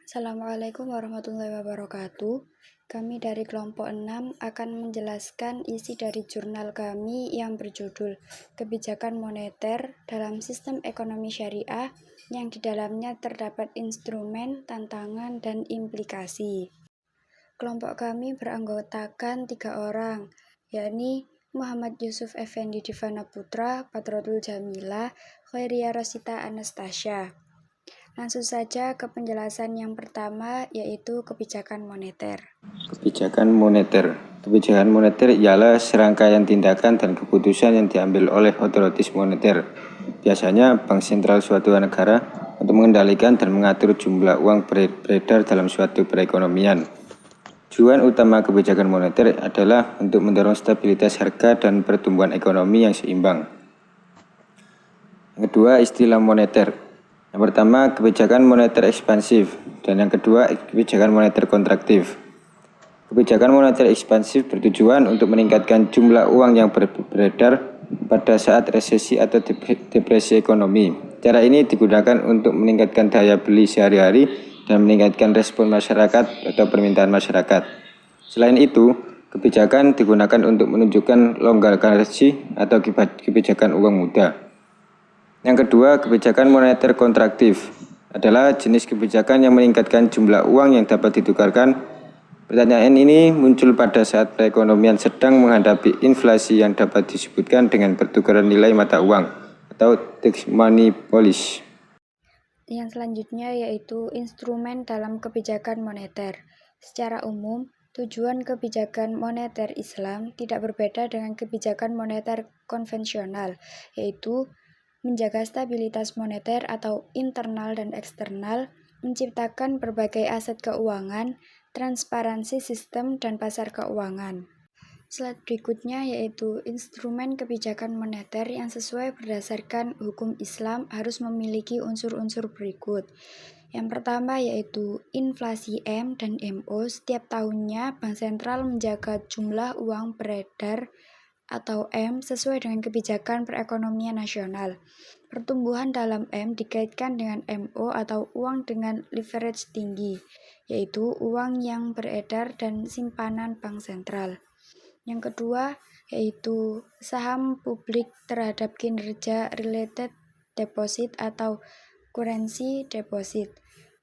Assalamualaikum warahmatullahi wabarakatuh. Kami dari kelompok 6 akan menjelaskan isi dari jurnal kami yang berjudul Kebijakan Moneter dalam Sistem Ekonomi Syariah yang di dalamnya terdapat instrumen, tantangan, dan implikasi. Kelompok kami beranggotakan 3 orang, yakni Muhammad Yusuf Effendi Divana Putra, Badrotul Jamilah, Khairia Rosita Anastasia. Langsung saja ke penjelasan yang pertama, yaitu kebijakan moneter. Kebijakan moneter ialah serangkaian tindakan dan keputusan yang diambil oleh otoritas moneter, biasanya bank sentral suatu negara, untuk mengendalikan dan mengatur jumlah uang beredar dalam suatu perekonomian. Tujuan utama kebijakan moneter adalah untuk mendorong stabilitas harga dan pertumbuhan ekonomi yang seimbang. Yang kedua, istilah moneter. Yang pertama, kebijakan moneter ekspansif, dan yang kedua, kebijakan moneter kontraktif. Kebijakan moneter ekspansif bertujuan untuk meningkatkan jumlah uang yang beredar pada saat resesi atau depresi ekonomi. Cara ini digunakan untuk meningkatkan daya beli sehari-hari dan meningkatkan respon masyarakat atau permintaan masyarakat. Selain itu, kebijakan digunakan untuk menunjukkan longgar kursi atau kebijakan uang muda. Yang kedua, kebijakan moneter kontraktif adalah jenis kebijakan yang meningkatkan jumlah uang yang dapat ditukarkan. Pertanyaan ini muncul pada saat perekonomian sedang menghadapi inflasi yang dapat disebutkan dengan pertukaran nilai mata uang atau tax money policy. Yang selanjutnya yaitu instrumen dalam kebijakan moneter. Secara umum, tujuan kebijakan moneter Islam tidak berbeda dengan kebijakan moneter konvensional, yaitu menjaga stabilitas moneter atau internal dan eksternal, menciptakan berbagai aset keuangan, transparansi sistem dan pasar keuangan. Slide berikutnya yaitu instrumen kebijakan moneter yang sesuai berdasarkan hukum Islam harus memiliki unsur-unsur berikut. Yang pertama yaitu inflasi M dan MO. Setiap tahunnya Bank Sentral menjaga jumlah uang beredar atau M sesuai dengan kebijakan perekonomian nasional. Pertumbuhan dalam M dikaitkan dengan MO atau uang dengan leverage tinggi, yaitu uang yang beredar dan simpanan Bank Sentral. Yang kedua yaitu saham publik terhadap kinerja related deposit atau currency deposit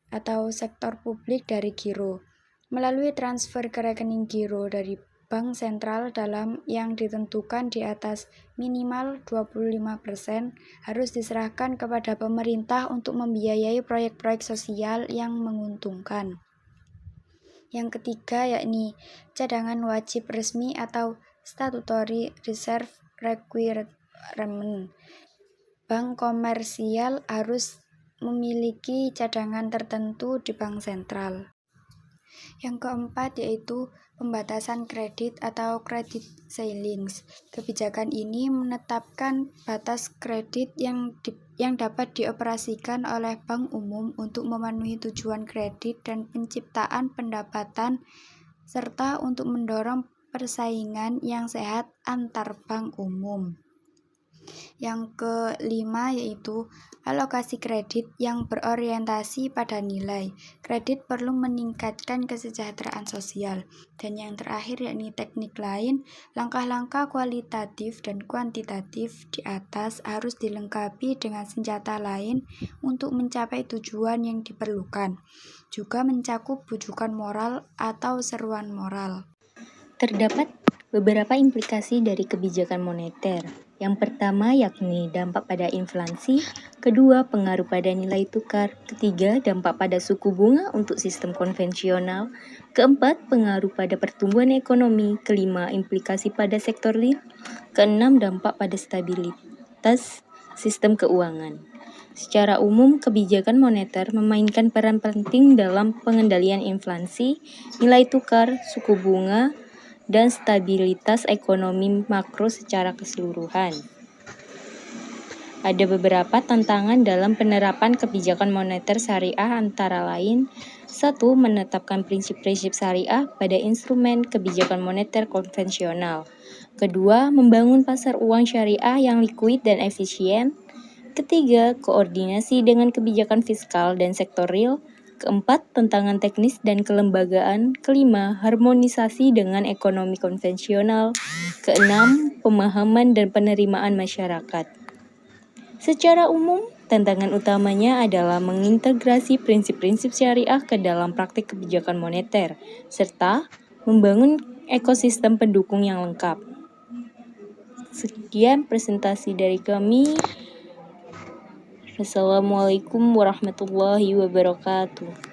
atau sektor publik dari giro melalui transfer ke rekening giro dari Bank Sentral dalam yang ditentukan di atas minimal 25% harus diserahkan kepada pemerintah untuk membiayai proyek-proyek sosial yang menguntungkan. Yang ketiga yakni cadangan wajib resmi atau statutory reserve requirement. Bank komersial harus memiliki cadangan tertentu di bank sentral. Yang keempat yaitu pembatasan kredit atau credit ceilings. Kebijakan ini menetapkan batas kredit yang dapat dioperasikan oleh bank umum untuk memenuhi tujuan kredit dan penciptaan pendapatan serta untuk mendorong persaingan yang sehat antar bank umum. Yang kelima yaitu alokasi kredit yang berorientasi pada nilai. Kredit perlu meningkatkan kesejahteraan sosial. Dan yang terakhir yakni teknik lain, langkah-langkah kualitatif dan kuantitatif di atas harus dilengkapi dengan senjata lain untuk mencapai tujuan yang diperlukan. Juga mencakup bujukan moral atau seruan moral. Terdapat beberapa implikasi dari kebijakan moneter. Yang pertama yakni dampak pada inflasi, kedua pengaruh pada nilai tukar, ketiga dampak pada suku bunga untuk sistem konvensional, keempat pengaruh pada pertumbuhan ekonomi, kelima implikasi pada sektor real, keenam dampak pada stabilitas sistem keuangan. Secara umum, kebijakan moneter memainkan peran penting dalam pengendalian inflasi, nilai tukar, suku bunga, dan stabilitas ekonomi makro secara keseluruhan. Ada beberapa tantangan dalam penerapan kebijakan moneter syariah antara lain: 1. Menetapkan prinsip-prinsip syariah pada instrumen kebijakan moneter konvensional. Kedua, membangun pasar uang syariah yang likuid dan efisien. Ketiga, koordinasi dengan kebijakan fiskal dan sektor real. Keempat, tantangan teknis dan kelembagaan. Kelima, harmonisasi dengan ekonomi konvensional. Keenam, pemahaman dan penerimaan masyarakat. Secara umum, tantangan utamanya adalah mengintegrasi prinsip-prinsip syariah ke dalam praktik kebijakan moneter, serta membangun ekosistem pendukung yang lengkap. Sekian presentasi dari kami. Wassalamualaikum warahmatullahi wabarakatuh.